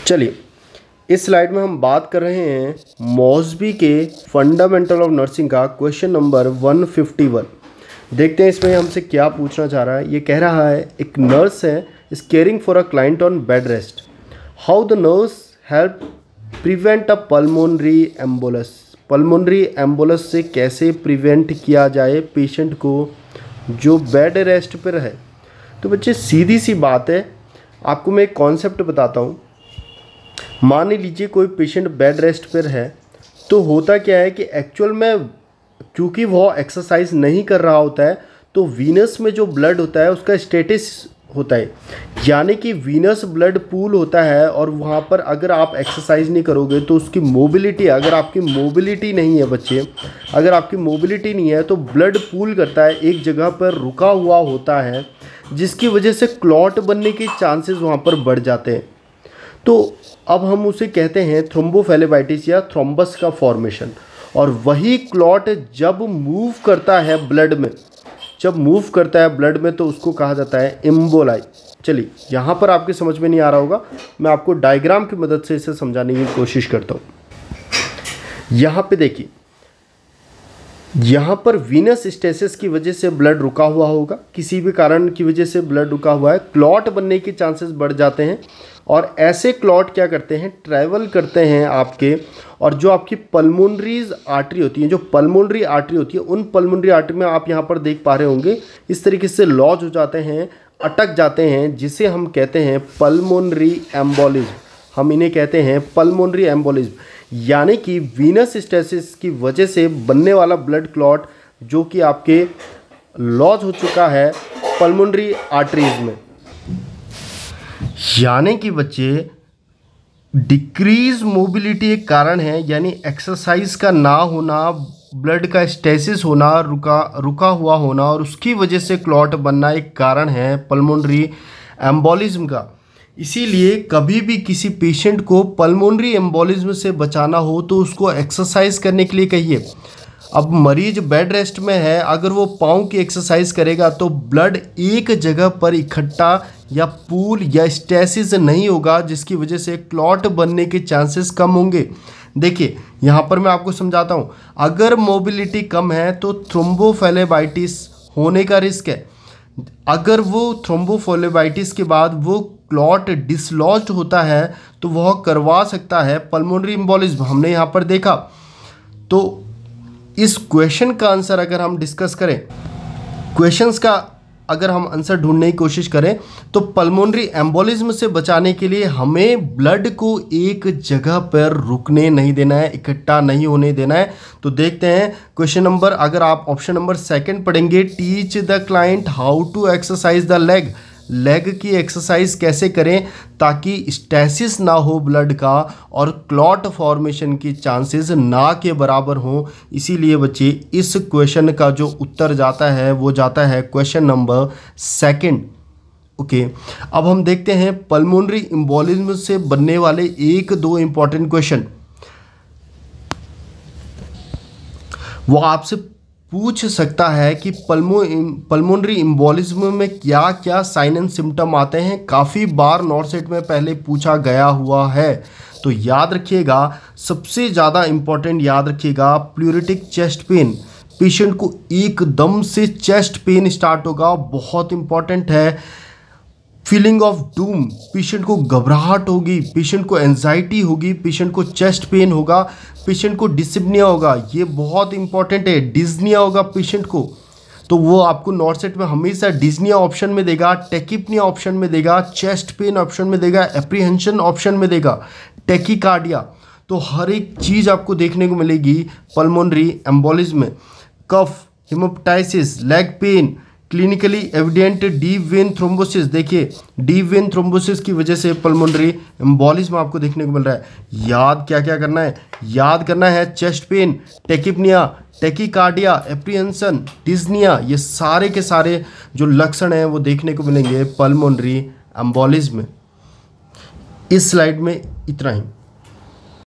चलिए, इस स्लाइड में हम बात कर रहे हैं मॉसबी के फंडामेंटल ऑफ नर्सिंग का क्वेश्चन नंबर 151। देखते हैं इसमें हमसे क्या पूछना चाह रहा है। ये कह रहा है एक नर्स है is caring for a client on bed rest, how the nurse help prevent a pulmonary embolus. Pulmonary embolus से कैसे प्रिवेंट किया जाए पेशेंट को जो बेड रेस्ट पर है। तो बच्चे सीधी सी बात है, आपको मैं एक कॉन्सेप्ट बताता हूँ। मान लीजिए कोई पेशेंट बेड रेस्ट पर है, तो होता क्या है कि एक्चुअल में क्योंकि वह एक्सरसाइज नहीं कर रहा होता है, तो वीनस में जो ब्लड होता है उसका स्टेटस होता है, यानी कि वीनस ब्लड पूल होता है। और वहाँ पर अगर आप एक्सरसाइज नहीं करोगे तो उसकी मोबिलिटी, अगर आपकी मोबिलिटी नहीं है बच्चे, अगर आपकी मोबिलिटी नहीं है तो ब्लड पूल करता है, एक जगह पर रुका हुआ होता है, जिसकी वजह से क्लॉट बनने के चांसेस वहाँ पर बढ़ जाते हैं। तो अब हम उसे कहते हैं थ्रोम्बोफ्लेबाइटिस या थ्रोम्बस का फॉर्मेशन। और वही क्लॉट जब मूव करता है ब्लड में, जब मूव करता है ब्लड में, तो उसको कहा जाता है एम्बोलाई। चलिए, यहाँ पर आपके समझ में नहीं आ रहा होगा, मैं आपको डायग्राम की मदद से इसे समझाने की कोशिश करता हूँ। यहाँ पे देखिए, यहाँ पर वीनस स्टेसिस की वजह से ब्लड रुका हुआ होगा, किसी भी कारण की वजह से ब्लड रुका हुआ है, क्लॉट बनने के चांसेस बढ़ जाते हैं। और ऐसे क्लॉट क्या करते हैं, ट्रैवल करते हैं आपके, और जो आपकी पल्मोनरीज आर्टरी होती है, जो पल्मोनरी आर्टरी होती है, उन पल्मोनरी आर्टरी में आप यहाँ पर देख पा रहे होंगे इस तरीके से लॉज हो जाते हैं, अटक जाते हैं, जिसे हम कहते हैं पल्मोनरी एम्बोलिज्म। हम इन्हें कहते हैं पल्मोनरी एम्बोलिज्म, यानी कि वीनस स्टेसिस की वजह से बनने वाला ब्लड क्लॉट जो कि आपके लॉज हो चुका है पल्मोनरी आर्टरीज में। यानी कि बच्चे डिक्रीज मोबिलिटी एक कारण है, यानी एक्सरसाइज का ना होना, ब्लड का स्टेसिस होना, रुका हुआ होना, और उसकी वजह से क्लॉट बनना एक कारण है पल्मोनरी एम्बोलिज्म का। इसीलिए कभी भी किसी पेशेंट को पल्मोनरी एम्बोलिज्म से बचाना हो तो उसको एक्सरसाइज करने के लिए कहिए। अब मरीज बेड रेस्ट में है, अगर वो पाँव की एक्सरसाइज करेगा तो ब्लड एक जगह पर इकट्ठा या पूल या स्टेसिस नहीं होगा, जिसकी वजह से क्लॉट बनने के चांसेस कम होंगे। देखिए, यहाँ पर मैं आपको समझाता हूँ। अगर मोबिलिटी कम है तो थ्रोम्बोफ्लेबाइटिस होने का रिस्क है। अगर वो थ्रोम्बोफ्लेबाइटिस के बाद वो क्लॉट डिसलॉज्ड होता है तो वह करवा सकता है पल्मोनरी एम्बोलिज्म, हमने यहाँ पर देखा। तो इस क्वेश्चन का आंसर अगर हम डिस्कस करें, क्वेश्चंस का अगर हम आंसर ढूंढने की कोशिश करें, तो पल्मोनरी एम्बोलिज्म से बचाने के लिए हमें ब्लड को एक जगह पर रुकने नहीं देना है, इकट्ठा नहीं होने देना है। तो देखते हैं क्वेश्चन नंबर, अगर आप ऑप्शन नंबर 2 पढ़ेंगे, teach the client how to exercise the leg. Leg की एक्सरसाइज कैसे करें ताकि स्टेसिस ना हो ब्लड का और क्लॉट फॉर्मेशन की चांसेस ना के बराबर हों। इसीलिए बच्चे इस क्वेश्चन का जो उत्तर जाता है वो जाता है क्वेश्चन नंबर 2। ओके, अब हम देखते हैं पल्मोनरी एम्बोलिज्म से बनने वाले 1-2 इंपॉर्टेंट क्वेश्चन। वो आपसे पूछ सकता है कि पल्मोनरी एम्बोलिज्म में क्या क्या साइन एंड सिम्टम आते हैं। काफ़ी बार नॉर्थ सेट में पहले पूछा गया हुआ है, तो याद रखिएगा। सबसे ज़्यादा इंपॉर्टेंट याद रखिएगा, प्लूरिटिक चेस्ट पेन। पेशेंट को एकदम से चेस्ट पेन स्टार्ट होगा, बहुत इंपॉर्टेंट है। फीलिंग ऑफ डूम, पेशेंट को घबराहट होगी, पेशेंट को एंजाइटी होगी, पेशेंट को चेस्ट पेन होगा, पेशेंट को डिस्पनिया होगा, ये बहुत इंपॉर्टेंट है। डिस्निया होगा पेशेंट को, तो वो आपको नॉर्थ सेट में हमेशा डिस्निया ऑप्शन में देगा, टेकिपनिया ऑप्शन में देगा, चेस्ट पेन ऑप्शन में देगा, एप्रीहेंशन ऑप्शन में देगा, टेकिकार्डिया। तो हर एक चीज़ आपको देखने को मिलेगी पल्मोनरी एम्बोलिज्म में। Cough, haemoptysis, leg pain, clinically evident deep vein thrombosis. देखिए, डीप वेन थ्रोम्बोसिस की वजह से पल्मोनरी एम्बोलिज्म आपको देखने को मिल रहा है। याद क्या क्या करना है, याद करना है chest pain, tachypnoea, tachycardia, apprehension, dyspnoea, ये सारे के सारे जो लक्षण हैं वो देखने को मिलेंगे पल्मोनरी एम्बोलिज्म में। इस स्लाइड में इतना ही।